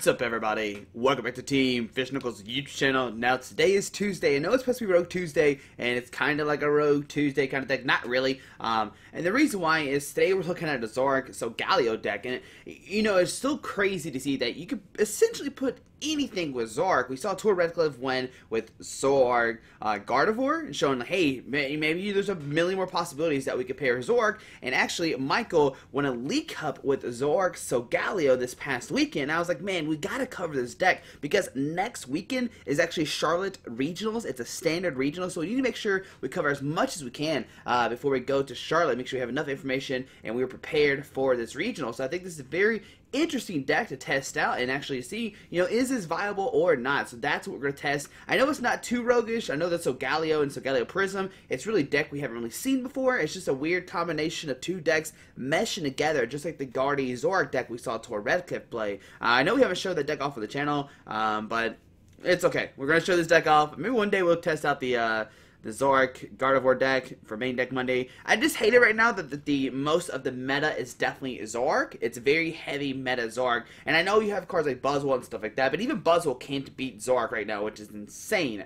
What's up, everybody? Welcome back to Team FISHKNUCKLES YouTube channel. Now, today is Tuesday. I know it's supposed to be Rogue Tuesday, and it's kind of like a Rogue Tuesday kind of thing. Not really. And the reason why is today we're looking at a Solgaleo deck, and it's still crazy to see that you could essentially put anything with Zoroark. We saw Tour Redcliffe win with Zoroark Gardevoir, showing like, hey, maybe there's a million more possibilities that we could pair Zoroark. And actually, Michael won a League Cup with Zoroark Solgaleo this past weekend. I was like, man, we gotta cover this deck because next weekend is actually Charlotte Regionals. It's a standard regional, so we need to make sure we cover as much as we can before we go to Charlotte. Make sure we have enough information and we are prepared for this regional. So I think this is a very interesting deck to test out and actually see, is this viable or not? So that's what we're going to test. I know it's not too roguish. I know that Solgaleo and Solgaleo Prism, it's really a deck we haven't really seen before. It's just a weird combination of two decks meshing together, just like the Guardi Zoroark deck we saw Tour Redcliffe play. I know we haven't showed that deck off of the channel, but it's okay. We're going to show this deck off. Maybe one day we'll test out the Zoroark Gardevoir deck for main deck Monday. I just hate it right now that the most of the meta is definitely Zoroark. It's very heavy meta Zoroark, and I know you have cards like Buzzwole and stuff like that, but even Buzzwole can't beat Zoroark right now, which is insane.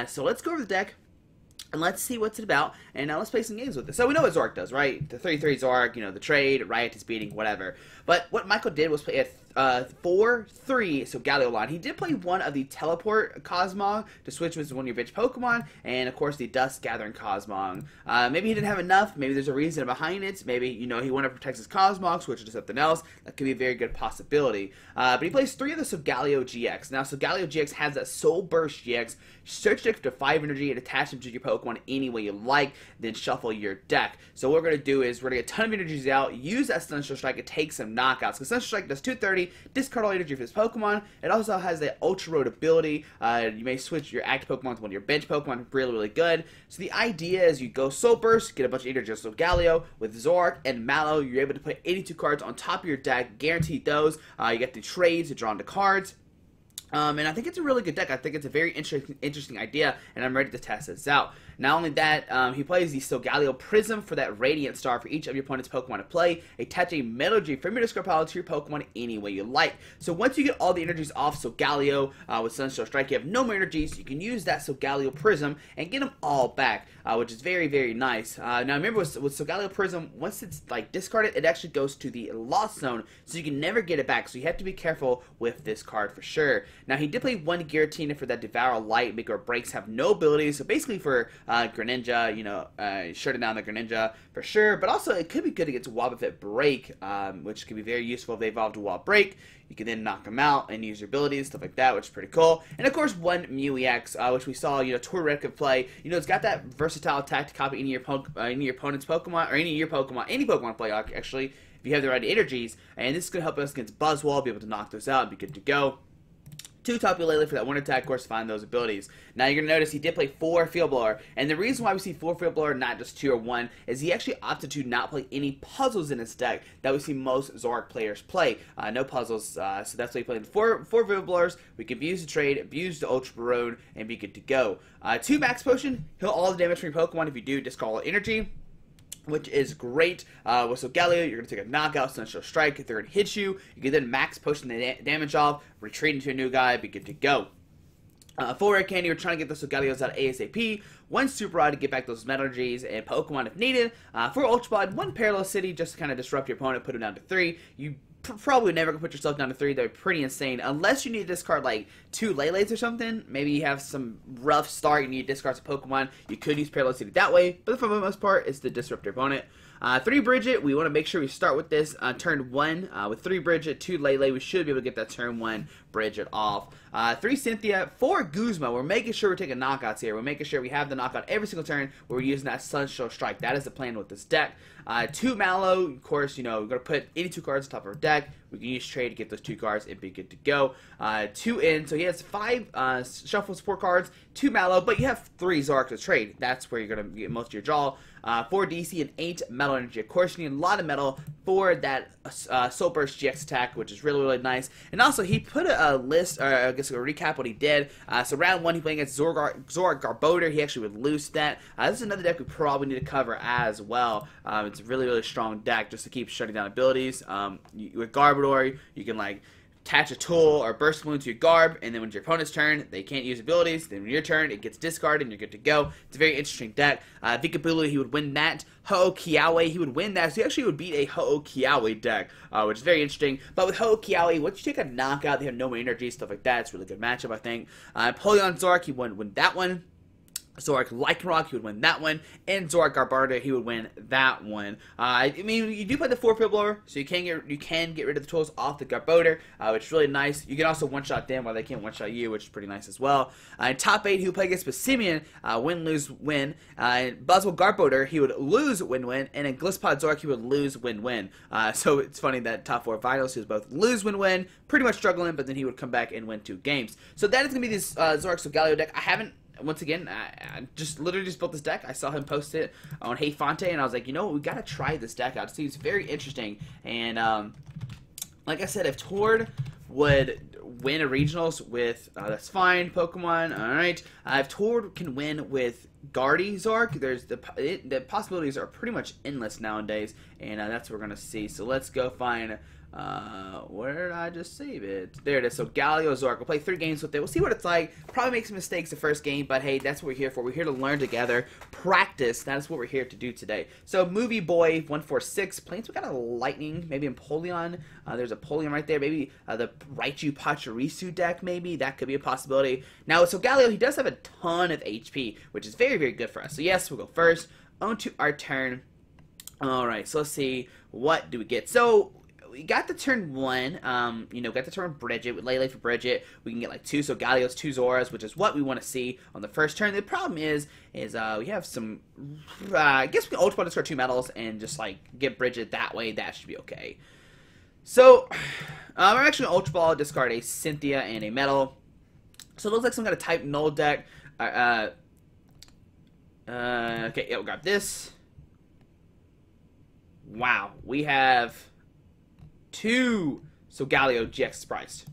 So let's go over the deck and let's see what's it about, and now let's play some games with it. So we know what Zoroark does, right? The 3/3 Zoroark, the trade, Riot is beating, whatever. But what Michael did was play a 4/3 Solgaleo line. He did play one of the Teleport Cosmog to switch with one of your bitch Pokemon, and of course the Dust Gathering Cosmog. Maybe he didn't have enough. Maybe there's a reason behind it. Maybe he wanted to protect his Cosmog, switch it to something else. That could be a very good possibility. But he plays 3 of the Solgaleo-GX. Now Solgaleo-GX has that Soul Burst GX. Search deck to 5 energy and attach them to your Pokemon any way you like, then shuffle your deck. So what we're going to do is we're going to get a ton of energies out, use that Sunshine Strike and take some knockouts. Because Sunshine Strike does 230, discard all energy for this Pokemon. It also has the Ultra Road ability. You may switch your active Pokemon to one of your bench Pokemon. Really, really good. So the idea is you go Soul Burst, get a bunch of energy of Solgaleo. With Zoroark and Mallow, you're able to put 82 cards on top of your deck, guaranteed those. You get the trades to draw into cards. And I think it's a really good deck. I think it's a very interesting idea, and I'm ready to test this out. Not only that, he plays the Solgaleo Prism for that Radiant Star for each of your opponent's Pokemon to play. Attach a Mallow from your discard pile to your Pokemon any way you like. So once you get all the energies off Solgaleo with Sunshine Strike, you have no more energies. You can use that Solgaleo Prism and get them all back, which is very, very nice. Now remember with Solgaleo Prism, once it's discarded, it actually goes to the Lost Zone, so you can never get it back. So you have to be careful with this card for sure. Now he did play one Giratina for that Devour Light. Make or breaks have no abilities. So basically for Greninja, shutting down the Greninja for sure. But also it could be good against Wobbuffet Break, which could be very useful if they evolve to Wob Break. You can then knock them out and use your abilities, stuff like that, which is pretty cool. And of course, one Mew-EX, which we saw, Tour Redcliffe play. It's got that versatile attack to copy any of your opponent's Pokemon, or any of your Pokemon, any Pokemon play, actually, if you have the right energies. And this is going to help us against Buzzwole, be able to knock those out and be good to go. 2 Tapu Lele for that one attack, of course, to find those abilities. Now you're going to notice he did play 4 Field Blower, and the reason why we see 4 Field Blower, not just 2 or 1, is he actually opted to not play any puzzles in his deck that we see most Zoroark players play. No puzzles, so that's why he played 4 Field Blowers. We can abuse the trade, abuse the Ultra Road, and be good to go. 2 Max Potion, heal all the damage from your Pokemon if you do discard all energy, which is great. With Solgaleo, you're going to take a knockout, Sunshine Strike. If they're going to hit you, you can then Max Potion the damage off, retreat into a new guy, be good to go. 4 Rare Candy, we're trying to get the Solgaleos out ASAP. 1 Super Rod to get back those Metal energies and Pokemon if needed. 4 Ultra Ball, 1 Parallel City just to kind of disrupt your opponent, put him down to 3. You probably never gonna put yourself down to 3. That would be pretty insane, unless you need to discard like 2 Lele's or something. Maybe you have some rough start, you need to discard some Pokemon. You could use Parallel City that way, but for the most part, it's to disrupt your opponent. 3 Brigette, we want to make sure we start with this turn 1. With 3 Brigette, 2 Lele, we should be able to get that turn 1 Brigette off. 3 Cynthia, 4 Guzma. We're making sure we're taking knockouts here. We're making sure we have the knockout every single turn where we're using that Sunshine Strike. That is the plan with this deck. 2 Mallow, of course, we're going to put 82 cards on top of our deck. We can use trade to get those 2 cards and be good to go. 2 in, so he has 5 shuffle support cards, 2 Mallow, but you have 3 Zoroark to trade. That's where you're going to get most of your draw. 4 DC and 8 Metal energy. Of course, you need a lot of metal for that Soul Burst GX attack, which is really, really nice. And also, he put a list, or I guess a recap what he did. So round 1, he played against Zoroark Garbodor. He actually would lose that. This is another deck we probably need to cover as well. It's a really, really strong deck just to keep shutting down abilities. With Garbodor, you can like attach a tool or burst balloon to your Garb, and then when it's your opponent's turn, they can't use abilities. Then when your turn, it gets discarded, and you're good to go. It's a very interesting deck. Vikabulu, he would win that. Ho-Oh-Kiawe, he would win that. So he actually would beat a Ho-Oh-Kiawe deck, which is very interesting. But with Ho-Oh-Kiawe, once you take a knockout, they have no more energy, stuff like that. It's a really good matchup, I think. Polion Zoroark, he would win that one. Zoroark Lycanroc, he would win that one, and Zoroark Garbarda, he would win that one. I mean, you do play the 4 Field Blower, so you can get rid of the tools off the Garboda, which is really nice. You can also one-shot them while they can't one-shot you, which is pretty nice as well. In top 8, he would play against Passimian, win, lose, win. In Buzzwole Garboda, he would lose, win, win, and in Gliscod Zoroark, he would lose, win, win. So it's funny that top 4 finals, he was both lose, win, win, pretty much struggling, but then he would come back and win 2 games. So that is going to be this Zoroark Solgaleo deck. I haven't. Once again, I literally just built this deck. I saw him post it on Hey Fonte, and I was like, you know what, we gotta try this deck out. It seems very interesting. And like I said, if Tord would win a regionals with that's fine, Pokemon. All right, if Tord can win with Guardy Zoroark, there's the possibilities are pretty much endless nowadays, and that's what we're gonna see. So let's go find. Where did I just save it? There it is. So Galio Zoroark. We'll play 3 games with it. We'll see what it's like. Probably make some mistakes the first game, but hey, that's what we're here for. We're here to learn together, practice. That is what we're here to do today. So Movie Boy 146 Plains. We got a Lightning, maybe Empoleon. There's a Empoleon right there. Maybe the Raichu Pachirisu deck. Maybe that could be a possibility. Now, so Galio, he does have a ton of HP, which is very, very good for us. So yes, we'll go first. On to our turn. All right. So let's see, what do we get? So we got the turn 1, you know, got the turn Brigette, with Lele for Brigette. We can get like 2 Solgaleos, 2 Zoras, which is what we want to see on the first turn. The problem is we have some, I guess we can Ultra Ball discard 2 metals and just like get Brigette that way. That should be okay. So, I'm actually going to Ultra Ball, discard a Cynthia and a metal. So it looks like some kind of type null deck. Okay, yeah, we'll grab this. Wow, we have 2 Solgaleo-GX surprised.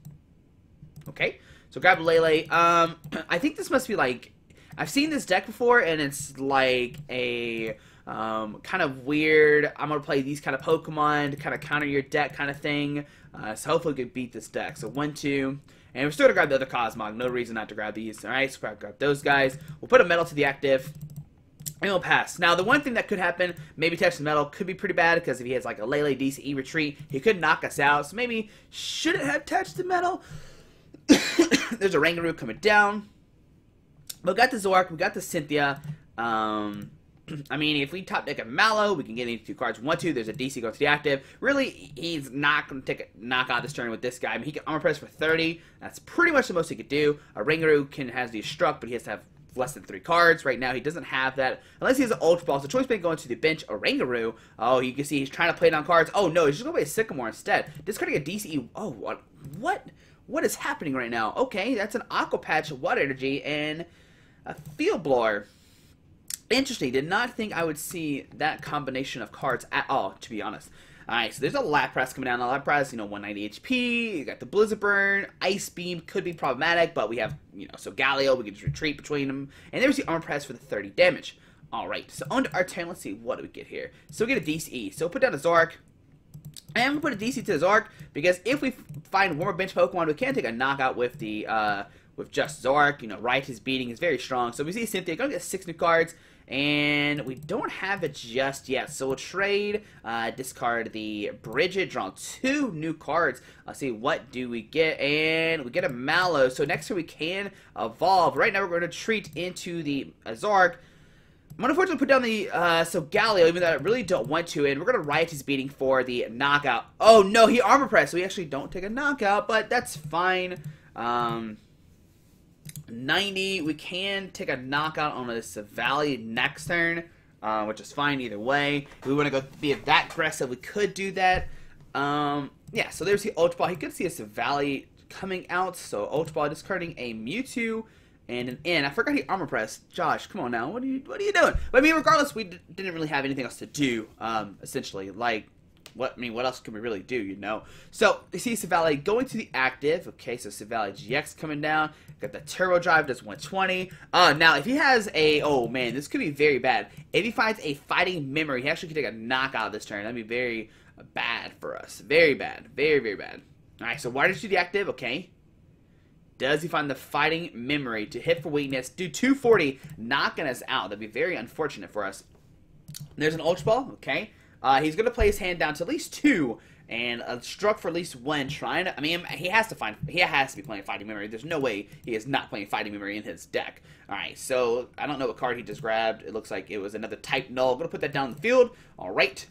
Okay, so grab Lele. I think this must be like, I've seen this deck before, and it's like a kind of weird, I'm going to play these kind of Pokemon to kind of counter your deck kind of thing. So hopefully we can beat this deck. So 1, 2, and we're still going to grab the other Cosmog. No reason not to grab these. Alright, so grab those guys. We'll put a metal to the active. And we'll pass. Now, the one thing that could happen, maybe touch the metal, could be pretty bad, because if he has like a Lele DCE retreat, he could knock us out. So maybe shouldn't have touched the metal. There's a Rangaroo coming down. But we got the Zoroark, we got the Cynthia. I mean, if we top deck a Mallow, we can get into 2 cards. 1, 2, there's a DC go to the active. Really, he's not going to take a knockout this turn with this guy. I mean, he can armor press for 30. That's pretty much the most he could do. A Rangaroo has the struck, but he has to have less than 3 cards. Right now, he doesn't have that. Unless he has an Ultra Ball. So choice being going to the bench, a Rangaroo. Oh, you can see he's trying to play down cards. Oh, no, he's just going to play a Sycamore instead. Discarding a DCE. Oh, what is happening right now? Okay, that's an Aqua Patch, Water Energy, and a Field Blower. Interesting. Did not think I would see that combination of cards at all, to be honest. Alright, so there's a Lapras coming down. The Lapras, you know, 190 HP. You got the Blizzard Burn. Ice Beam could be problematic, but we have, you know, so Galio, we can just retreat between them. And there's the Armor Press for the 30 damage. Alright, so on to our turn. Let's see, what do we get here? So we get a DCE. So we'll put down a Zoroark. And we'll put a DC to the Zoroark, because if we find one more bench Pokemon, we can take a knockout with the, with just Zoroark. You know, His beating is very strong. So we see Cynthia, gonna get 6 new cards. And we don't have it just yet. So we'll trade, discard the Brigette, draw 2 new cards. Let's see, what do we get? And we get a Mallow. So next turn we can evolve. Right now we're going to retreat into the Zoroark. I'm going to unfortunately put down the Solgaleo, even though I really don't want to. And we're going to His beating for the knockout. Oh no, he armor pressed. So we actually don't take a knockout, but that's fine. 90, we can take a knockout on this Valley next turn, which is fine either way. If we want to go be that aggressive, we could do that. Yeah, so there's the Ultra Ball. He could see a Valley coming out, so Ultra Ball discarding a Mewtwo and an N. I forgot he armor pressed. Josh, come on now, what are you doing? But I mean, regardless, we didn't really have anything else to do, essentially, like. What else can we really do, you know? So, you see Solgaleo going to the active. Okay, so Solgaleo-GX coming down. Got the Turbo Drive, does 120. Now, if he has a... Oh, man, this could be very bad. If he finds a Fighting Memory, he actually could take a knockout this turn. That'd be very bad for us. Very bad. Very, very bad. Alright, so why did you deactive? Okay. Does he find the fighting memory to hit for weakness? Do 240, knocking us out. That'd be very unfortunate for us. There's an Ultra Ball. Okay. He's going to play his hand down to at least 2 and struck for at least 1 trying to... I mean, he has to be playing fighting memory. There's no way he is not playing fighting memory in his deck. Alright, so I don't know what card he just grabbed. It looks like it was another type null. I'm going to put that down in the field. Alright.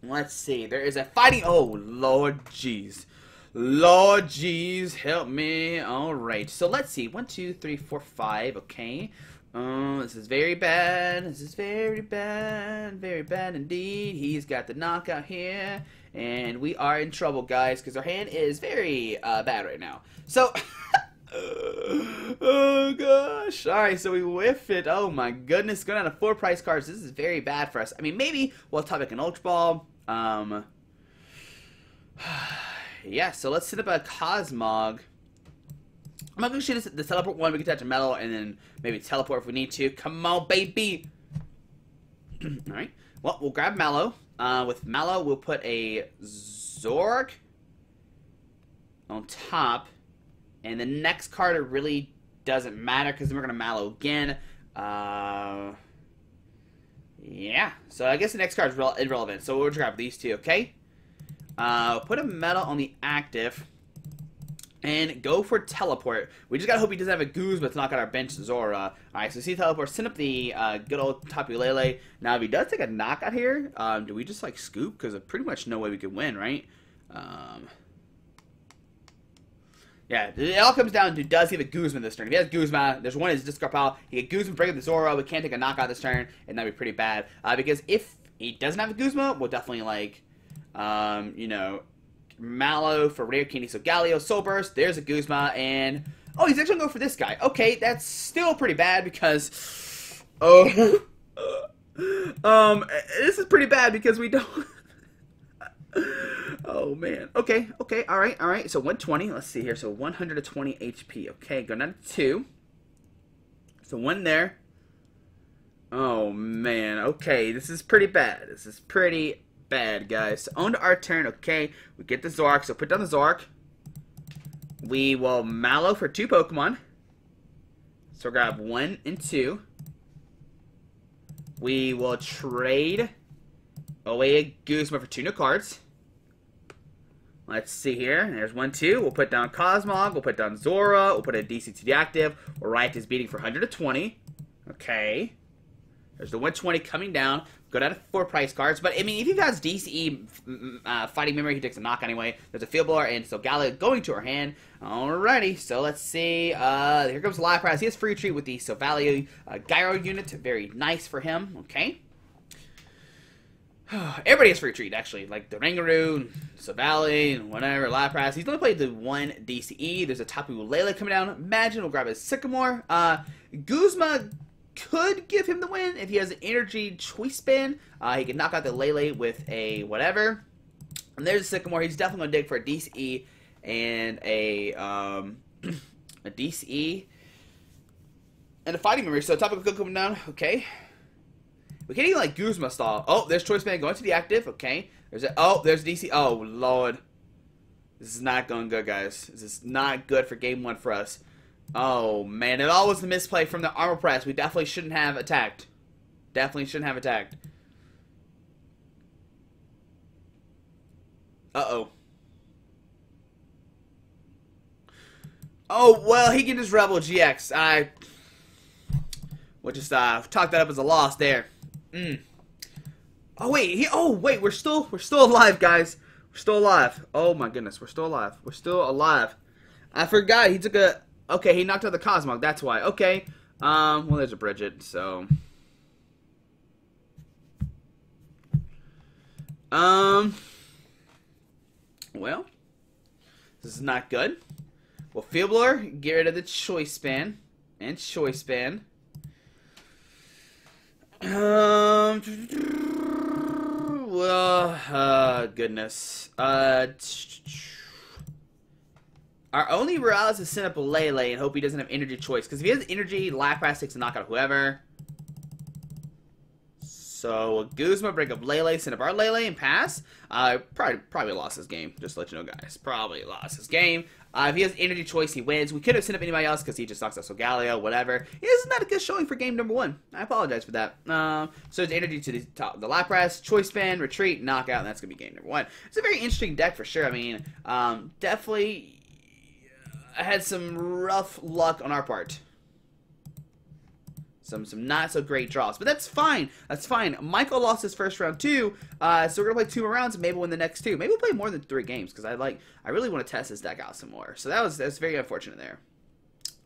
Let's see. There is a fighting... Oh, Lord jeez. Lord jeez. Help me. Alright. So let's see. 1, 2, 3, 4, 5. Okay. This is very bad. This is very bad. Very bad indeed. He's got the knockout here. And we are in trouble, guys, because our hand is very bad right now. So... oh gosh. Alright, so we whiff it. Oh my goodness. Going down to 4 price cards. This is very bad for us. I mean, maybe we'll topic an Ultra Ball. Yeah, so let's set up a Cosmog. I'm not going to shoot the teleport one. We can attach a Mallow and then maybe teleport if we need to. Come on, baby. Alright. Well, we'll grab Mallow. With Mallow, we'll put a Zoroark on top. And the next card, it really doesn't matter because then we're going to Mallow again. Yeah. So I guess the next card is irrelevant. So we'll grab these 2, okay? Put a Metal on the active. And go for teleport. We just gotta hope he doesn't have a Guzma to knock out our bench Zora. Alright, so see teleport. Send up the good old Tapu Lele. Now, if he does take a knockout here, do we just like scoop? Because there's pretty much no way we can win, right? Yeah, it all comes down to does he have a Guzma this turn. If he has Guzma, there's one in his discard pile. He get Guzma, break up the Zora. We can't take a knockout this turn, and that'd be pretty bad. Because if he doesn't have a Guzma, we'll definitely like, you know, Mallow for Rare Candy. So Solgaleo, Soul Burst, there's a Guzma, and oh, he's actually going to go for this guy. Okay, that's still pretty bad because this is pretty bad because we don't. Oh man. Okay. All right. So 120. Let's see here. So 120 HP. Okay, going down to 2. So 1 there. Oh man. Okay, this is pretty bad. This is pretty bad, guys. So on to our turn. Okay, we get the Zoroark. So put down the Zoroark. We will Mallow for 2 Pokemon. So grab 1 and 2. We will trade away a Guzma for 2 new cards. Let's see here. There's 1, 2. We'll put down Cosmog. We'll put down Zora. We'll put a DC to the active. Riot is beating for 120. Okay. There's the 120 coming down. Go down to 4 price cards. But, I mean, if he has DCE fighting memory, he takes a knock anyway. There's a Field Blower and Solgaleo going to our hand. Alrighty. So, let's see. Here comes the live prize. He has free retreat with the Solgaleo GRI unit. Very nice for him. Okay. Everybody has free retreat, actually. Like the Rangaroo, Savali, and whatever, Lapras. He's only played the 1 DCE. There's a Tapu Lele coming down. Imagine we'll grab his Sycamore. Guzma could give him the win if he has an energy choice span. He can knock out the Lele with a whatever. And there's a Sycamore. He's definitely going to dig for a DCE and a DCE and a fighting memory. So Tapu could come down. Okay. We can't even like Guzma style. Oh, there's choice band going to the active. Okay. There's DC. Oh Lord, this is not going good, guys. This is not good for game 1 for us. Oh man, it all was a misplay from the armor press. We definitely shouldn't have attacked. Definitely shouldn't have attacked. Uh-oh. Oh well, he can just Rebel GX. We'll just chalk that up as a loss there. Oh wait, we're still alive, guys. We're still alive. Oh my goodness, we're still alive. We're still alive. I forgot he took a. Okay, he knocked out the Cosmog. That's why. Okay. Well, there's a Brigette. So. Well, this is not good. Well, Field Blower, get rid of the choice span and choice span. Well, goodness. Our only route is to send up a Lele and hope he doesn't have energy choice. Because if he has energy, Lapras takes a knockout of whoever. So Guzma, break up Lele, send up our Lele, and pass. Probably lost this game, just to let you know, guys. Probably lost this game. If he has energy choice, he wins. We could have sent up anybody else because he just knocks out Solgaleo, whatever. Isn't that a good showing for game number 1? I apologize for that. So it's energy to the top, the Lapras, choice spin, retreat, knockout, and that's going to be game number 1. It's a very interesting deck for sure. I mean, definitely had some rough luck on our part. Some not so great draws, but that's fine. That's fine. Michael lost his first round too, so we're gonna play 2 more rounds and maybe win the next 2. Maybe we'll play more than 3 games because I really want to test this deck out some more. So that's very unfortunate there.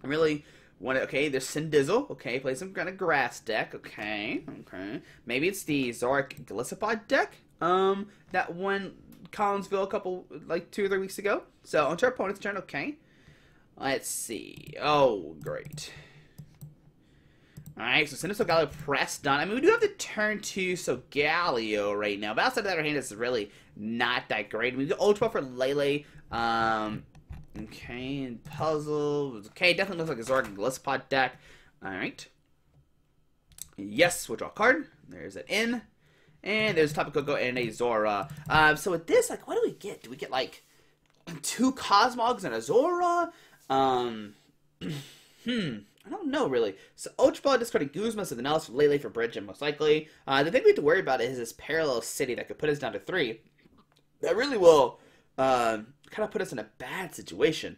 I really want to. Okay, there's Sindizzle. Okay, play some kind of grass deck. Okay. Maybe it's the Zoroark-GX deck. That won Collinsville a couple 2 or 3 weeks ago. So onto our opponent's turn. Okay. Let's see. Oh, great. Alright, so send us Solgaleo, press done. I mean, we do have the turn 2 Solgaleo right now, but outside of that, our hand is really not that great. We got Ultra for Lele. Okay, and Puzzle. Okay, definitely looks like a Zoroark-GX deck. Alright. Yes, we'll draw a card. There's an N. And there's a Tapu Koko and a Zora. So with this, what do we get? Do we get, 2 Cosmogs and a Zora? I don't know, really. So, Ultra Ball discarding Guzma, something else, Lele for Brigette, most likely. The thing we have to worry about is this Parallel City that could put us down to 3. That really will kind of put us in a bad situation.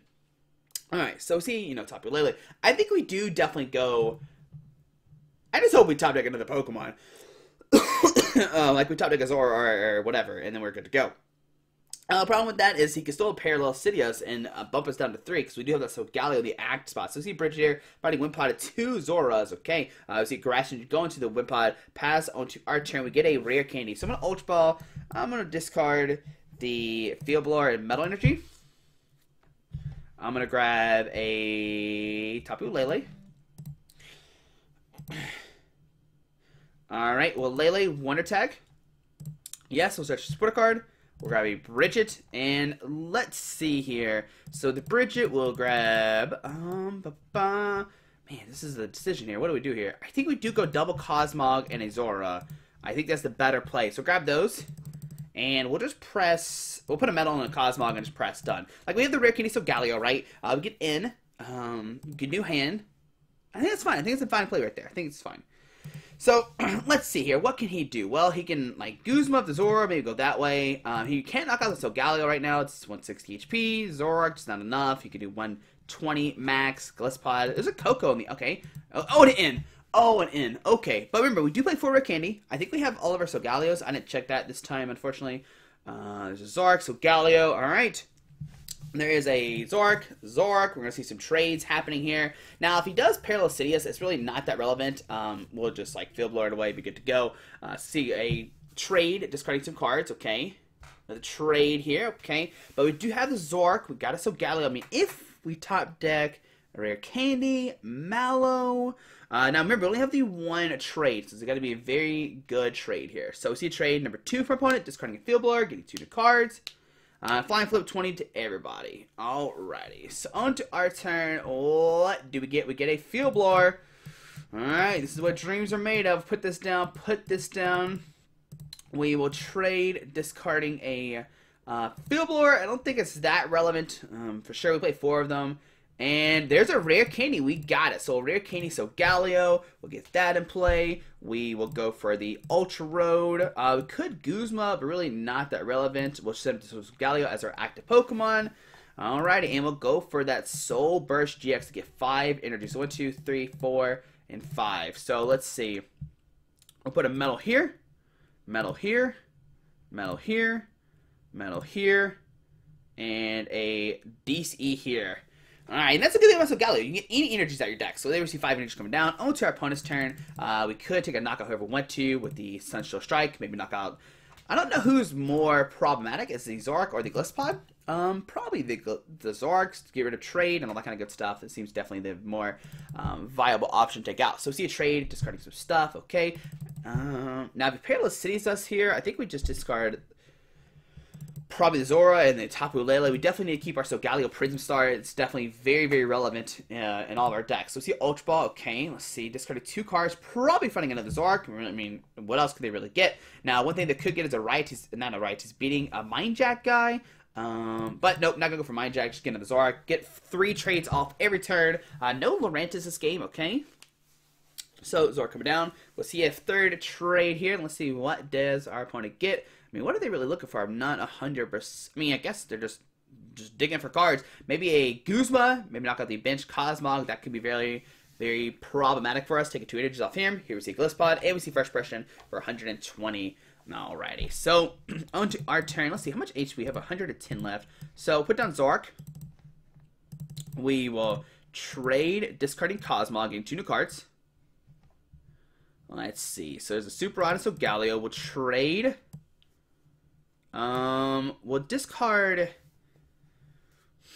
Alright, so see, Tapu Lele. I think we do definitely go... I just hope we top deck another Pokemon. Like we top deck a Zora or whatever, and then we're good to go. The problem with that is he can still Parallel City us and bump us down to 3 because we do have that Solgaleo, the act spot. So see Brigette here, fighting Wimpod at 2 Zoras, okay. We see Giratina go into the Wimpod, pass onto our turn. We get a Rare Candy. So I'm going to Ultra Ball. I'm going to discard the Field Blower and Metal Energy. I'm going to grab a Tapu Lele. Alright, well, Lele, Wonder Tag. Yes, we'll search the supporter card. We'll grab a Brigette, and let's see here. So the Brigette will grab, man, this is the decision here. What do we do here? I think we do go double Cosmog and a Zora. I think that's the better play. So grab those, and we'll just press, we'll put a Metal on a Cosmog and just press done. We have the Rare Candy Solgaleo, right? We get in, get new hand. I think that's fine. I think it's a fine play right there. I think it's fine. So, let's see here. What can he do? Well, he can, Guzma up the Zora, maybe go that way. He can't knock out the Solgaleo right now. It's 160 HP. Zoroark, just not enough. He could do 120 max. Glisspod. There's a Coco in the... Okay. Oh, and an in. Oh, an in. Okay. But remember, we do play 4 Rare Candy. I think we have all of our Solgaleos. I didn't check that this time, unfortunately. There's a Zoroark, Solgaleo. Alright. There is a Zoroark. We're going to see some trades happening here. Now, if he does Parallel City, it's really not that relevant. We'll just, Field Blower it away, be good to go. See a trade, discarding some cards, okay. Another trade here, okay. But we do have the Zoroark. We got a Solgaleo. I mean, if we top deck a Rare Candy, Mallow. Now, remember, we only have the 1 trade, so it's got to be a very good trade here. So, we see a trade number 2 for opponent, discarding a Field Blower, getting 2 new cards. Flying flip 20 to everybody. Alrighty. So on to our turn. What do we get? We get a Field Blower. Alright. This is what dreams are made of. Put this down. Put this down. We will trade discarding a Field Blower. I don't think it's that relevant. For sure, we play 4 of them. And there's a Rare Candy. We got it. So a Rare Candy Solgaleo. We'll get that in play. We will go for the Ultra Road. We could Guzma, but really not that relevant. We'll send it to Solgaleo as our active Pokemon. Alrighty, and we'll go for that Soul Burst GX to get 5 energy. So 1, 2, 3, 4, and 5. So let's see. We'll put a Metal here. Metal here. Metal here. Metal here. And a DC here. Alright, and that's a good thing about Solgaleo. You can get any energies out of your deck. So there we see 5 energies coming down. On to our opponent's turn. We could take a knockout whoever we want to with the Sunshine Strike. Maybe knock out... I don't know who's more problematic. Is the Zoroark or the Glisspod? Probably the Zoroark to get rid of trade and all that kind of good stuff. It seems definitely the more viable option to take out. So see a trade, discarding some stuff. Okay. Now if Parallel Cities us here, I think we just discard... probably the Zora and the Tapu Lele. We definitely need to keep our Solgaleo Prism Star. It's definitely very, very relevant in all of our decks. So let's see Ultra Ball. Okay, let's see. Discarded 2 cards. Probably finding another Zoroark. I mean, what else could they really get? Now, one thing they could get is not a right. He's beating a Mind Jack guy. But nope, not gonna go for Mind Jack. Just get another Zoroark. Get 3 trades off every turn. No Lurantis this game. Okay. So Zoroark coming down. We'll see a 3rd trade here. Let's see what does our opponent get. I mean, what are they really looking for? I'm not 100%. I mean, I guess they're just digging for cards. Maybe a Guzma. Maybe knock out the bench Cosmog. That could be very, very problematic for us. Take 2 energies off him. Here we see Glisspod. And we see Fresh Impression for 120. Alrighty. So, on to our turn. Let's see how much HP we have. 110 left. So, put down Zoroark. We will trade, discarding Cosmog, getting 2 new cards. Let's see. So, there's a Super Rod and Solgaleo. We'll trade. We'll discard,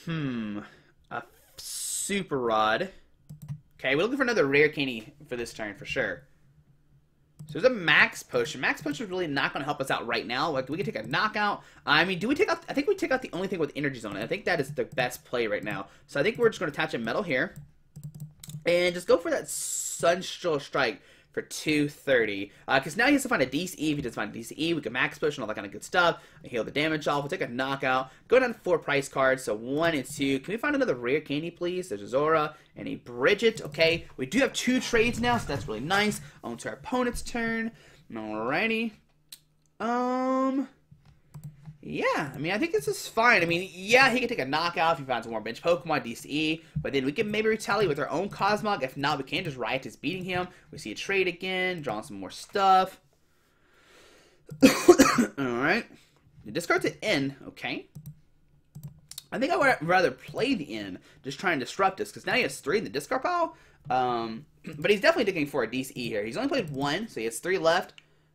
a Super Rod. Okay, we're looking for another Rare Candy for this turn, for sure. So there's a Max Potion. Max Potion is really not going to help us out right now. Like, we can take a knockout. I mean, do we take out, I think we take out the only thing with energies on it. I think that is the best play right now. So I think we're just going to attach a metal here. And just go for that Sunstral Strike for 230. Because now he has to find a DCE. If he doesn't find a DCE, we can Max Potion, all that kind of good stuff. Heal the damage off. We'll take a knockout. Go down to 4 price cards. So 1 and 2. Can we find another Rare Candy, please? There's a Zora and a Brigette. Okay. We do have 2 trades now, so that's really nice. On to our opponent's turn. Alrighty. Yeah, I mean, I think this is fine. I mean, yeah, he can take a knockout if he finds more bench Pokemon, DCE, but then we can maybe retaliate with our own Cosmog. If not, we can just Riotous beating him. We see a trade again, drawing some more stuff. Alright. The discard to N, okay. I think I would rather play the N, just try and disrupt us, because now he has 3 in the discard pile. But he's definitely digging for a DCE here. He's only played 1, so he has 3 left.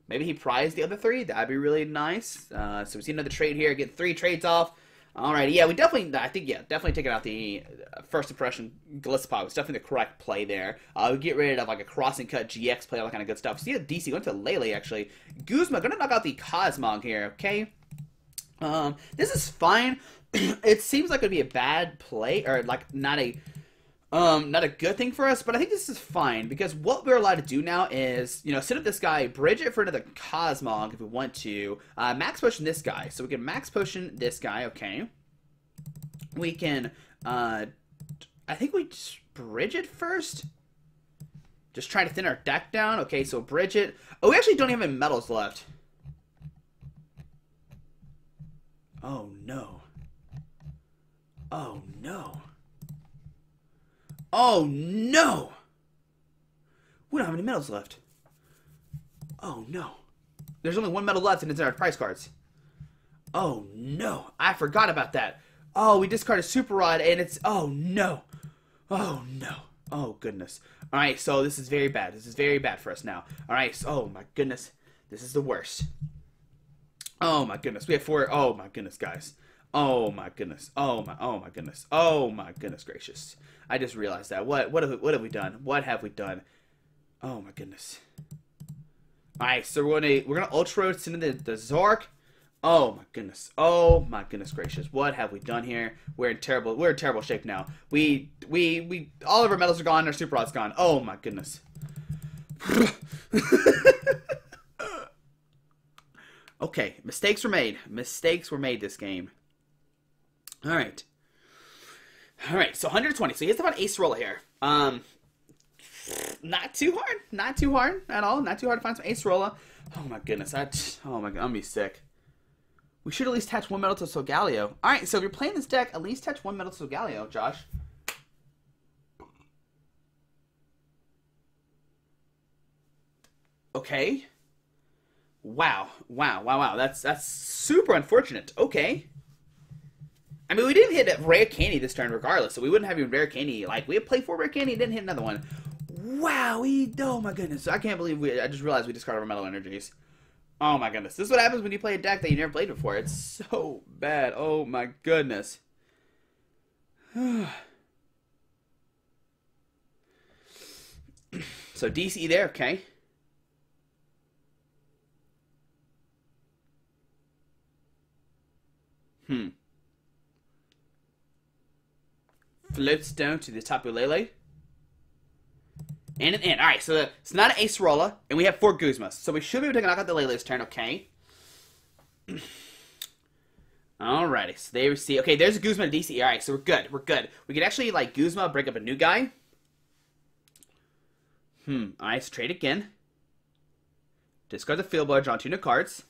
Maybe he prized the other 3. That'd be really nice. So we see another trade here. Get 3 trades off. Alright, yeah, we definitely, I think, yeah, definitely taking out the First Impression Glisspod was definitely the correct play there. We get rid of, like, a Crossing Cut GX play, all that kind of good stuff. See the DC, went to Lele, actually. Guzma, gonna knock out the Cosmog here, okay? This is fine. It seems like it'd be a bad play, or, like, not a good thing for us, but I think this is fine, because what we're allowed to do now is, you know, set up this guy, Brigette for another Cosmog if we want to, Max Potion this guy. So we can Max Potion this guy, okay. We can, I think we just Brigette first. Just trying to thin our deck down. Okay, so Brigette. Oh, we actually don't have any metals left. Oh, no. Oh, no. Oh, no! We don't have any metals left. Oh, no. There's only 1 metal left and it's in our prize cards. Oh, no. I forgot about that. Oh, we discarded Super Rod and it's... Oh, no. Oh, no. Oh, goodness. Alright, so this is very bad. This is very bad for us now. Alright, so... Oh, my goodness. This is the worst. Oh, my goodness. We have 4... Oh, my goodness, guys. Oh my goodness. Oh my goodness. Oh my goodness gracious. I just realized that. What have we done? What have we done? Oh my goodness. Alright, so we're gonna Ultra Road into the Zoroark. Oh my goodness. Oh my goodness gracious. What have we done here? We're in terrible shape now. We all of our metals are gone, our Super Rod's gone. Oh my goodness. Okay, mistakes were made. Mistakes were made this game. Alright. Alright, so 120. So he has about Ace Rolla here. Not too hard. Not too hard at all. Not too hard to find some Ace Rolla. Oh my goodness. Oh my god, I'm gonna be sick. We should at least attach 1 metal to Solgaleo. Alright, so if you're playing this deck, at least attach 1 metal to Solgaleo, Josh. Okay. Wow. That's super unfortunate. Okay. I mean, we didn't hit a Rare Candy this turn regardless, so we wouldn't have even Rare Candy. Like, we had played 4 Rare Candy and didn't hit another one. Wow, oh my goodness. I can't believe I just realized we discarded our metal energies. Oh my goodness. This is what happens when you play a deck that you never played before. It's so bad. Oh my goodness. So DC there, okay. Floatstone to the Tapu Lele. And an N. Alright, so it's not an Acerola, and we have 4 Guzmas. So we should be able to knock out the Lele's turn, okay? Alrighty, so there we see. Okay, there's a Guzma DC. Alright, so we're good. We're good. We could actually, like, Guzma, break up a new guy. Alright, so trade again. Discard the Field Blower, draw 2 new cards.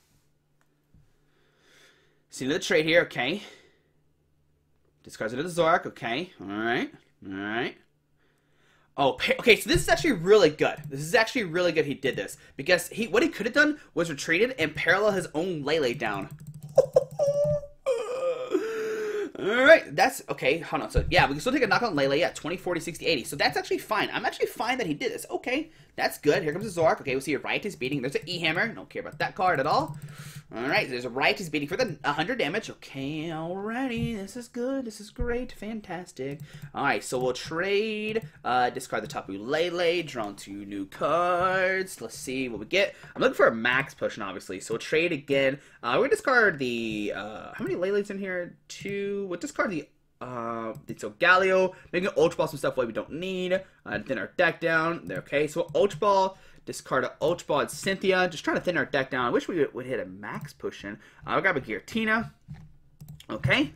See the trade here, okay. Discards it to the Zoroark, okay. Alright, alright. Oh, okay, so this is actually really good. This is actually really good he did this. Because what he could have done was retreated and parallel his own Lele down. Alright, that's, okay, hold on. So, yeah, we can still take a knockout on Lele, yeah, 20, 40, 60, 80. So that's actually fine. I'm actually fine that he did this. Okay, that's good. Here comes the Zoroark. Okay, we'll see a Riotous Beating. There's an E-Hammer. Don't care about that card at all. Alright, there's a Riotous Beating for the 100 damage. Okay, alrighty. This is good. This is great. Fantastic. Alright, so we'll trade. Discard the Tapu Lele. Draw 2 new cards. Let's see what we get. I'm looking for a Max Potion, obviously. So we'll trade again. We're going to discard the, how many Lele's in here? 2. We'll discard the Solgaleo. Making an Ultra Ball, some stuff we don't need. Thin our deck down. There, okay, so Ultra Ball. Discard an Ultra Ball and Cynthia. Just trying to thin our deck down. I wish we would hit a Max Potion. I'll grab a Giratina. Okay.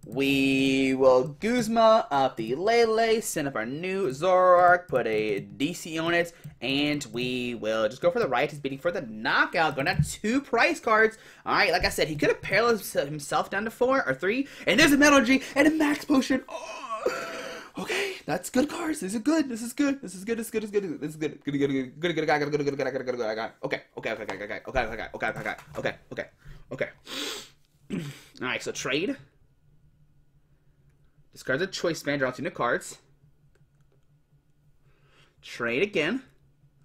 We will Guzma up the Lele. Send up our new Zoroark. Put a DC on it. And we will just go for the Riotous Beating for the knockout. Going down 2 price cards. Alright, like I said, he could have paralleled himself down to 4 or 3. And there's a Mallow G and a Max Potion. Oh. Okay, that's good cards. This is good. This is good. This is good. This is good. This is good. This is good. Good. Okay. All right. So trade. Discard the Choice Band. Draw 2 new cards. Trade again.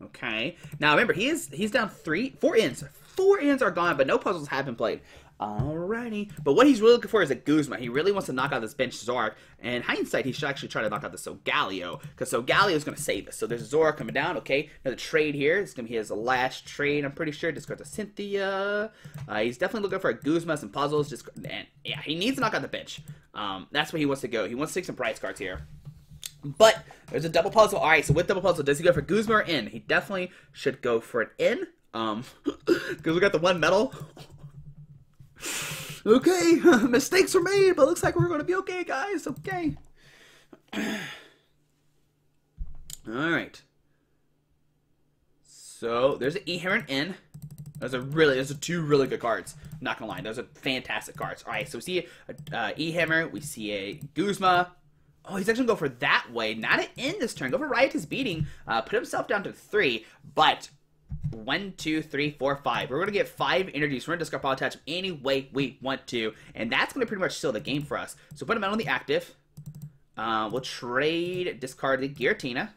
Okay. Now remember, he's down 4 ends. 4 ends are gone, but no puzzles have been played. Alrighty. But what he's really looking for is a Guzma. He really wants to knock out this bench Zoroark. And in hindsight, he should actually try to knock out the Solgaleo. Because Solgaleo is going to save us. So there's a Zoroark coming down. Okay. Another trade here. It's going to be his last trade, I'm pretty sure. Discard the Cynthia. He's definitely looking for a Guzma, some puzzles. And yeah, he needs to knock out the bench. That's where he wants to go. He wants to take some prize cards here. But there's a double puzzle. Alright, so with double puzzle, does he go for Guzma or N? He definitely should go for an N. Because we got the 1 medal. Okay, mistakes were made, but looks like we're going to be okay, guys. Okay. Alright. So, there's an E-Hammer and N. Those are 2 really good cards. I'm not going to lie, those are fantastic cards. Alright, so we see a E-Hammer, we see a Guzma. Oh, he's actually going to go for that way. Not an N this turn. Go for Riotous Beating. Put himself down to 3, but 1, 2, 3, 4, 5. We're going to get 5 energies. We're going to discard Power Attach any way we want to. And that's going to pretty much seal the game for us. So put him out on the active. We'll trade, discard the Giratina.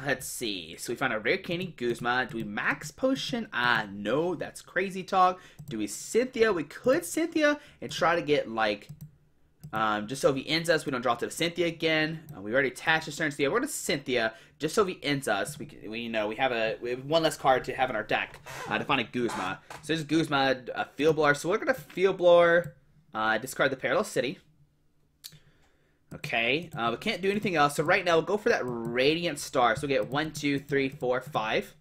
Let's see. So we found a Rare Candy Guzma. Do we Max Potion? No, that's crazy talk. Do we Cynthia? We could Cynthia and try to get, like, just so if he ends us, we don't draw to the Cynthia again. We already attached this turn, so yeah, we're going to Cynthia. Just so if he ends us, we have 1 less card to have in our deck to find a Guzma. So there's Guzma, a Field Blower. So we're going to Field Blower, discard the Parallel City. Okay, we can't do anything else. So right now, we'll go for that Radiant Star. So we get 1, 2, 3, 4, 5.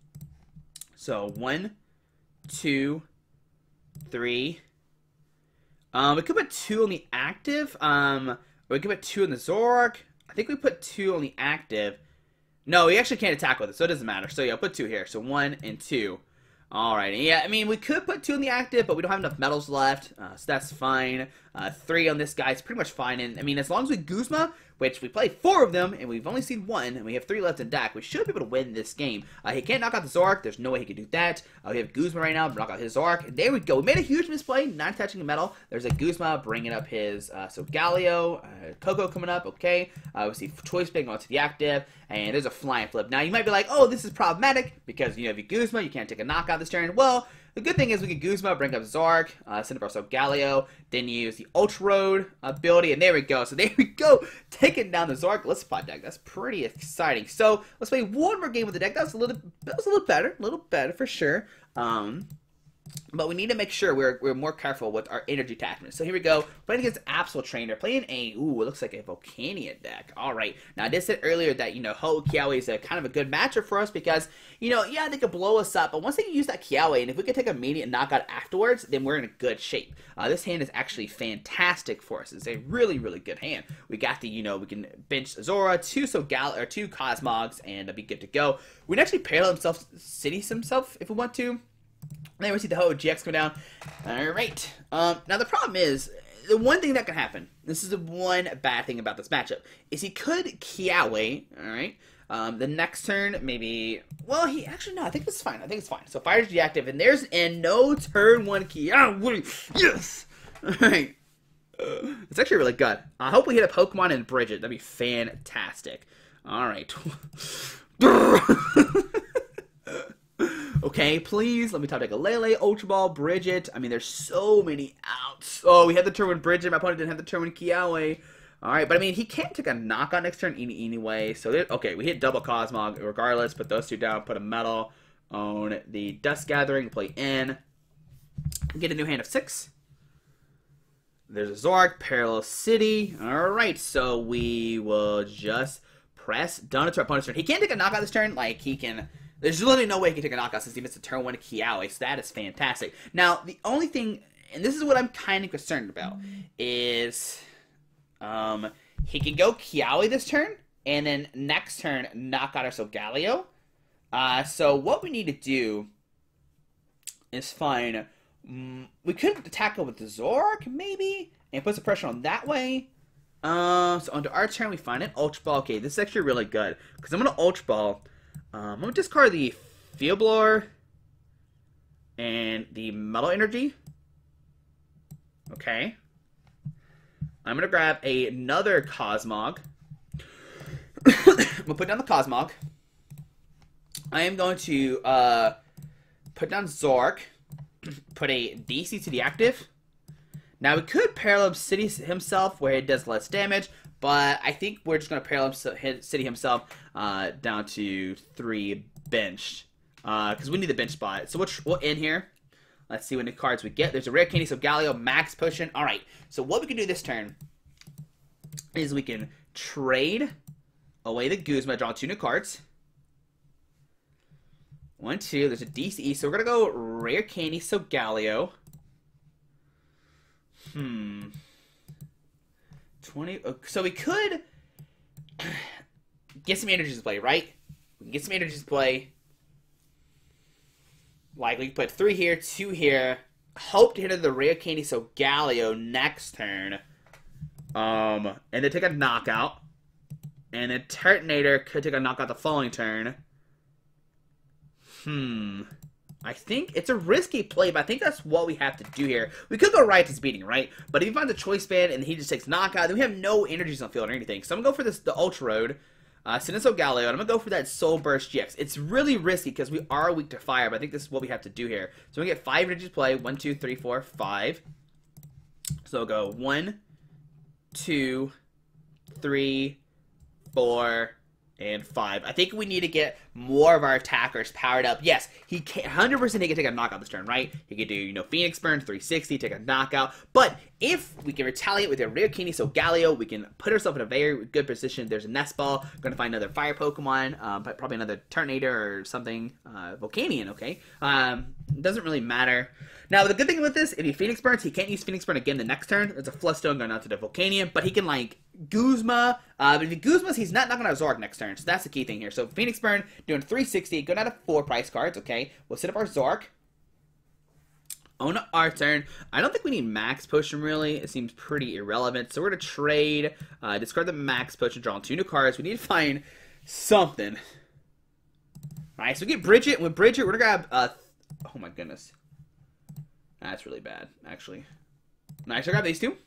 So 1, 2, 3. We could put 2 on the active. Or we could put 2 on the Zoroark. I think we put 2 on the active. No, we actually can't attack with it, so it doesn't matter. So yeah, I'll put 2 here. So 1 and 2. Alright, yeah, I mean, we could put 2 in the active, but we don't have enough medals left, so that's fine. 3 on this guy is pretty much fine, and I mean, as long as we Guzma, which we play 4 of them, and we've only seen 1, and we have 3 left in deck, we should be able to win this game. He can't knock out the Zoroark, there's no way he can do that. We have Guzma right now, knock out his Zoroark, and there we go. We made a huge misplay, not attaching a medal. There's a Guzma bringing up his Solgaleo, Coco coming up, okay. We see Choice Band going to the active, and there's a Flying Flip. Now, you might be like, oh, this is problematic, because, you know, if you Guzma, you can't take a knockout this turn. Well, the good thing is we can Guzma, bring up Zoroark, send up our Solgaleo, then use the Ultra Rod ability, and there we go. So there we go, taking down the Zoroark spot deck. That's pretty exciting. So let's play one more game with the deck. That was a little better for sure. But we need to make sure we're more careful with our energy attachments. So here we go. Playing against Absol Trainer. Playing a, ooh, it looks like a Volcanion deck. Alright. Now, I did say earlier that, you know, Ho-Kiawe is a kind of a good matchup for us because, you know, yeah, they could blow us up. But once they can use that Kiawe, and if we can take an immediate knockout afterwards, then we're in a good shape. This hand is actually fantastic for us. It's a really, really good hand. We got the, you know, we can bench Zora, two Cosmogs, and be good to go. We can actually parallel cities himself if we want to. Then we see the Ho-GX come down. Alright. Now the problem is, the one thing that can happen, this is the one bad thing about this matchup, is he could Kiawe, alright? The next turn, maybe, well, he, actually, no, I think it's fine. I think it's fine. So, fire's deactive, and there's, and no turn one Kiawe. Yes! Alright. It's actually really good. I hope we hit a Pokemon and Brigette. That'd be fantastic. Alright. Okay, please, let me top deck a Lele, Ultra Ball, Brigette. I mean, there's so many outs. Oh, we had the turn with Brigette. My opponent didn't have the turn with Kiawe. Alright, but I mean, he can't take a knockout next turn anyway. So, okay, we hit double Cosmog regardless. Put those two down, put a Metal on the Dust Gathering, play in. Get a new hand of 6. There's a Zoroark, Parallel City. Alright, so we will just press done to our opponent's turn. He can't take a knockout this turn. Like, he can... There's literally no way he can take a knockout since he missed a turn 1 Kiawe, so that is fantastic. Now, the only thing, and this is what I'm kind of concerned about, is he can go Kiawe this turn, and then next turn knock out our Solgaleo. So what we need to do is find, we could attack it with the Zoroark, maybe, and put some pressure on that way. So onto our turn, we find an Ultra Ball. Okay, this is actually really good, because I'm going to Ultra Ball. I'm going to discard the Field Blower and the Mallow Energy. Okay. I'm going to grab another Cosmog. I'm going to put down the Cosmog. I am going to put down Zoroark. Put a DC to the active. Now, we could Parallel City himself where it does less damage. But I think we're just going to Parallel City himself down to 3 bench. Because we need the bench spot. So we'll end here. Let's see what new cards we get. There's a Rare Candy, Solgaleo, Max Potion. Alright, so what we can do this turn is we can trade away the Guzma, draw 2 new cards. 1, 2, there's a DCE. So we're going to go Rare Candy, Solgaleo. 20. So we could get some energies to play, right? We can get some energies to play. Like, we can put 3 here, 2 here. Hope to hit the Rare Candy Solgaleo next turn. And then take a knockout. And then Turtonator could take a knockout the following turn. I think it's a risky play, but I think that's what we have to do here. We could go right to beating, right? But if you find the choice band and he just takes knockout, then we have no energies on the field or anything. So I'm going to go for the Ultra Road, send in Solgaleo, and I'm going to go for that Soul Burst GX. It's really risky because we are weak to fire, but I think this is what we have to do here. So we get 5 energies to play. 1, 2, 3, 4, 5. So we'll go 1, 2, 3, 4, and 5. I think we need to get more of our attackers powered up. Yes, he can 100% he can take a knockout this turn, right? He can do, you know, Phoenix Burn, 360, take a knockout. But if we can retaliate with a Rare Candy Solgaleo, we can put ourselves in a very good position. There's a Nest Ball. We're going to find another Fire Pokemon, probably another Turtonator or something. Volcanion, okay? Doesn't really matter. Now, the good thing with this, if he Phoenix Burns, he can't use Phoenix Burn again the next turn. There's a Fluffstone going out to the Volcanion, but he can, like, Guzma. But if he Guzmas, he's not knocking out Zoroark next turn, so that's the key thing here. So, Phoenix Burn, doing 360, going out of 4 price cards, okay? We'll set up our Zoroark. On our turn, I don't think we need Max Potion, really. It seems pretty irrelevant. So, we're going to trade, discard the Max Potion, draw 2 new cards. We need to find something. Alright, so we get Brigette. With Brigette, we're going to grab, oh my goodness. That's really bad, actually. Nice, I grab these 2.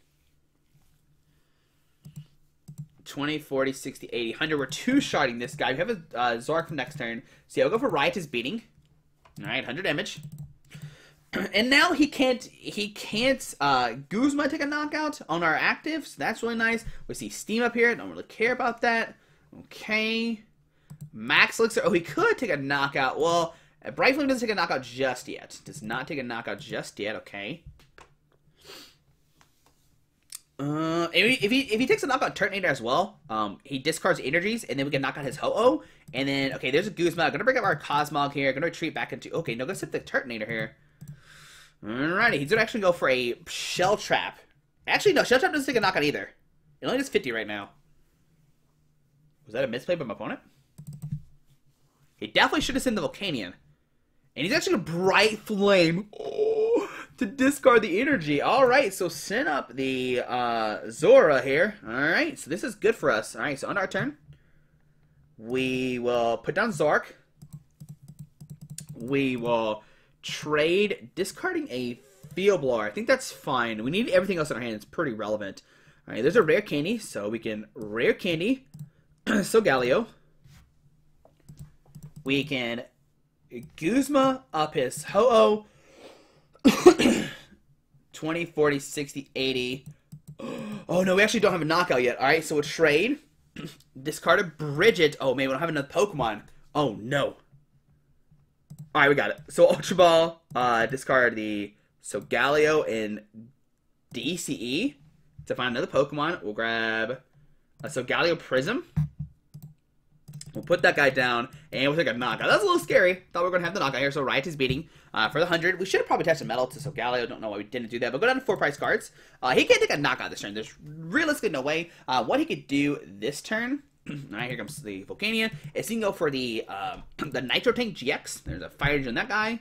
20, 40, 60, 80, 100. We're 2-shotting this guy. We have a Zoroark from next turn. So yeah, we'll go for Riotous Beating. Alright, 100 damage. And now he can't Guzma take a knockout on our active, so that's really nice. We see Steam up here. Don't really care about that. Okay. Max Elixir. Oh, he could take a knockout. Well, Bright Flame doesn't take a knockout just yet. Does not take a knockout just yet. Okay. If he takes a knockout Turtonator as well, he discards energies, and then we can knock out his Ho-Oh. And then, okay, there's a Guzma. Gonna bring up our Cosmog here. Gonna retreat back into... Okay, no, let's hit the Turtonator here. Alrighty, he's gonna actually go for a Shell Trap. Actually, no, Shell Trap doesn't take a knockout either. It only does 50 right now. Was that a misplay by my opponent? He definitely should have sent the Volcanion. And he's actually a Bright Flame. Oh, to discard the energy. Alright, so send up the Zora here. Alright, so this is good for us. Alright, so on our turn, we will put down Zoroark. We will trade, discarding a Field Blower. I think that's fine. We need everything else in our hand. It's pretty relevant. Alright, there's a Rare Candy, so we can Rare Candy Solgaleo. We can Guzma up his Ho-Oh. 20, 40, 60, 80. Oh no, we actually don't have a knockout yet. Alright, so we'll trade. Discard a Brigette. Oh man, we don't have another Pokemon. Oh no. Alright, we got it. So Ultra Ball, discard the Solgaleo and DCE. To find another Pokemon, we'll grab a Solgaleo Prism. We'll put that guy down, and we'll take a knockout. That's a little scary. Thought we were going to have the knockout here, so Riot is beating for the 100. We should have probably attached a medal to Solgaleo. Don't know why we didn't do that, but go down to 4 price cards. He can't take a knockout this turn. There's realistically no way. What he could do this turn, alright, here comes the Volcanion, is he can go for the Nitro Tank GX. There's a Fire Rage on that guy.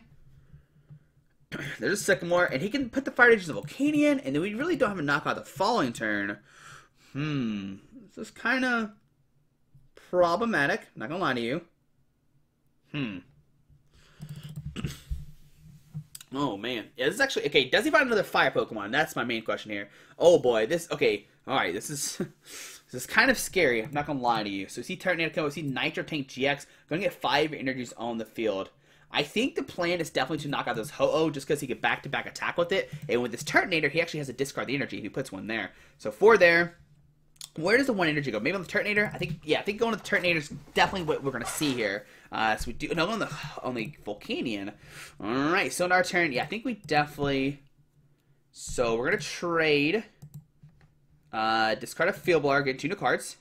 There's a Sycamore, and he can put the Fire Rage on the Volcanion, and then we really don't have a knockout the following turn. This is kind of problematic. Not gonna lie to you. Oh man. Yeah, this is actually okay. Does he find another fire Pokemon? That's my main question here. Oh boy, this okay. Alright, this is kind of scary. I'm not gonna lie to you. So see Turtonator come, see Nitro Tank GX, gonna get 5 energies on the field. I think the plan is definitely to knock out this Ho-Oh just because he can back-to-back attack with it. And with this Turtonator, he actually has to discard the energy if he puts one there. So 4 there. Where does the 1 energy go? Maybe on the Turtonator? I think going to the Turtonator is definitely what we're going to see here. So we do, no, on the Volcanion. Alright, so in our turn, yeah, I think we definitely, so we're going to trade, discard a Field Blower, get 2 new cards.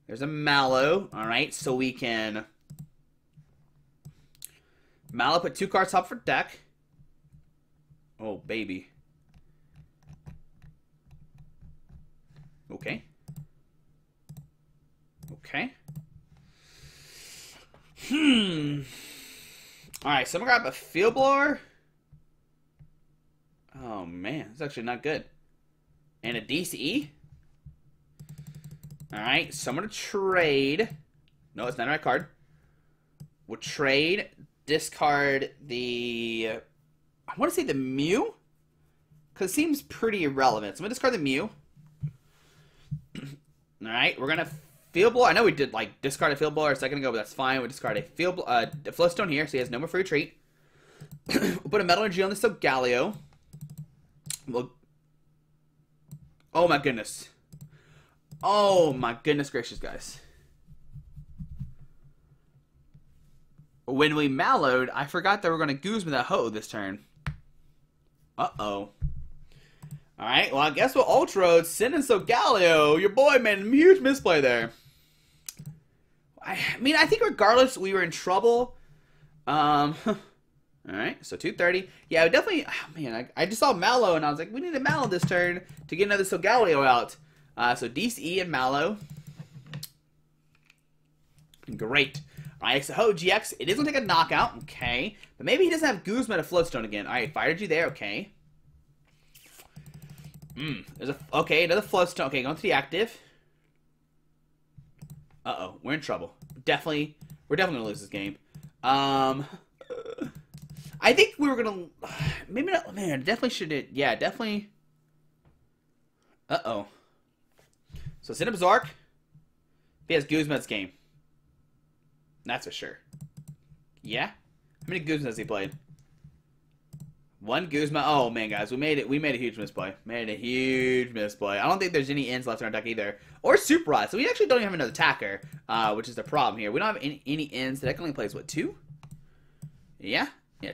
There's a Mallow. Alright, so we can Mallow, put 2 cards top for deck. Oh, baby. Okay. Okay. Alright, so I'm gonna grab a Field Blower. Oh man, it's actually not good. And a DCE. Alright, so I'm gonna trade. No, it's not the right card. We'll trade, discard the, I want to say the Mew, because it seems pretty irrelevant. So I'm gonna discard the Mew. Alright, we're gonna Field Blower. I know we did like discard a Field Blower a second ago, but that's fine. We discard a Floatstone here, so he has no more free retreat. We'll put a Metal Energy on the Solgaleo. Oh my goodness. Oh my goodness gracious, guys. When we Mallowed, I forgot that we're gonna Guzma that Ho this turn. Uh-oh. Alright, well, I guess we'll Ultra send in Solgaleo. Your boy made a huge misplay there. I mean, I think regardless, we were in trouble. Alright, so 230. Yeah, I definitely, oh, man, I just saw Mallow, and I was like, we need a Mallow this turn to get another Solgaleo out. So DCE and Mallow. Great. Alright, so Ho GX, it is going to take a knockout, okay. But maybe he doesn't have Guzma to Floatstone again. Alright, fired you there, okay. There's a, okay, another Floatstone. Okay, going to the active. Uh-oh, we're in trouble. We're definitely gonna lose this game. I think we were gonna, maybe not, man, definitely should, yeah, definitely. Uh-oh. So send up Zoroark. If he has Guzma, it's game. That's for sure. Yeah? How many Guzmas has he played? One Guzma. Oh man, guys, we made it. We made a huge misplay. Made a huge misplay. I don't think there's any ends left in our deck either, or Super Rod. So we actually don't even have another attacker, which is the problem here. We don't have any ends. The deck only plays what, 2? Yeah,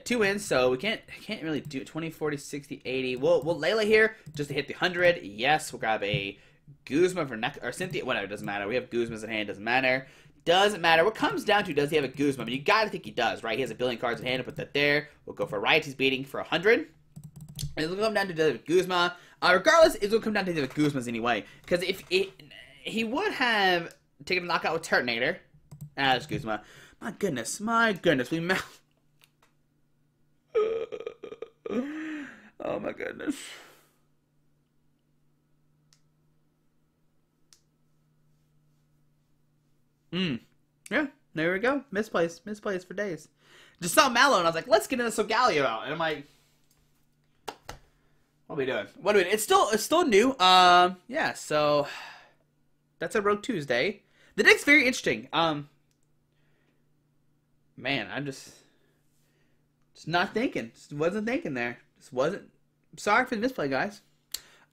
2 ends. So we can't really do it. 20, 40, 60, 80. We'll Lele here just to hit the 100. Yes, we'll grab a Guzma for next, or Cynthia. Whatever, doesn't matter. We have Guzmas in hand. Doesn't matter. Doesn't matter. What comes down to, does he have a Guzma? But you gotta think he does, right? He has a billion cards in hand. Put that there. We'll go for Rioty's Beating for 100. And it'll come down to, does he have a Guzma? Regardless, it's gonna come down to the Guzmas anyway. Because if he would have taken a knockout with Turtonator as Guzma. My goodness, we oh my goodness. Yeah, there we go. Misplays for days. Just saw Mallow and I was like, let's get into Solgaleo out. And I'm like, what are we doing? It's still new. Yeah, so that's a Rogue Tuesday. The deck's very interesting. Man, I'm just not thinking. Just wasn't thinking there. Just wasn't. Sorry for the misplay, guys.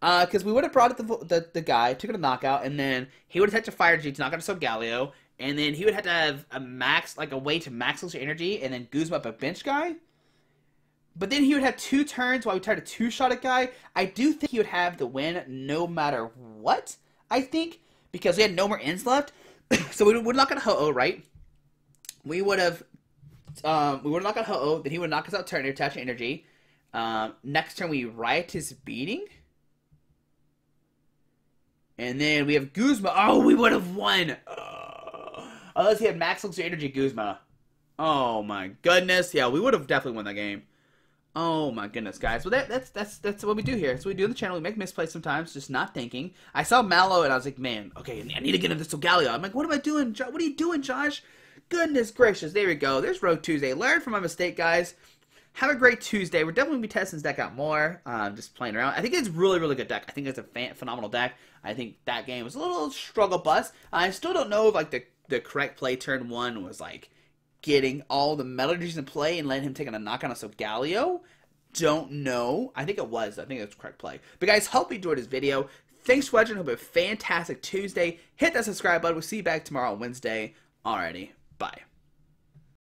Because we would have brought it the guy, took it a knockout, and then he would have had to Fire G to knock out a Solgaleo, and then he would have to have a way to max your energy, and then Guzma up a bench guy. But then he would have 2 turns while we tried to 2-shot a guy. I do think he would have the win no matter what, I think, because we had no more ends left. So we would knock out a Ho-Oh, right? We would have knocked out Ho-Oh, then he would knock us out turn, attach energy. Next turn we Riotous Beating. And then we have Guzma. Oh, we would have won. Unless he had max Elixir energy Guzma. Oh my goodness. Yeah, we would have definitely won that game. Oh my goodness, guys. Well, that's what we do here. That's what we do on the channel. We make misplays sometimes, just not thinking. I saw Mallow and I was like, man, okay, I need to get into Solgaleo. I'm like, what am I doing? What are you doing, Josh? Goodness gracious. There we go. There's Road Tuesday. Learn from my mistake, guys. Have a great Tuesday. We're definitely going to be testing this deck out more. Just playing around. I think it's a really, really good deck. I think it's a phenomenal deck. I think that game was a little struggle bus. I still don't know if like the correct play turn 1 was like getting all the melodies in play and letting him take on a knockout on Solgaleo. Don't know. I think it was. I think it was the correct play. But guys, hope you enjoyed this video. Thanks for watching. Hope you have a fantastic Tuesday. Hit that subscribe button. We'll see you back tomorrow on Wednesday. Alrighty. Bye.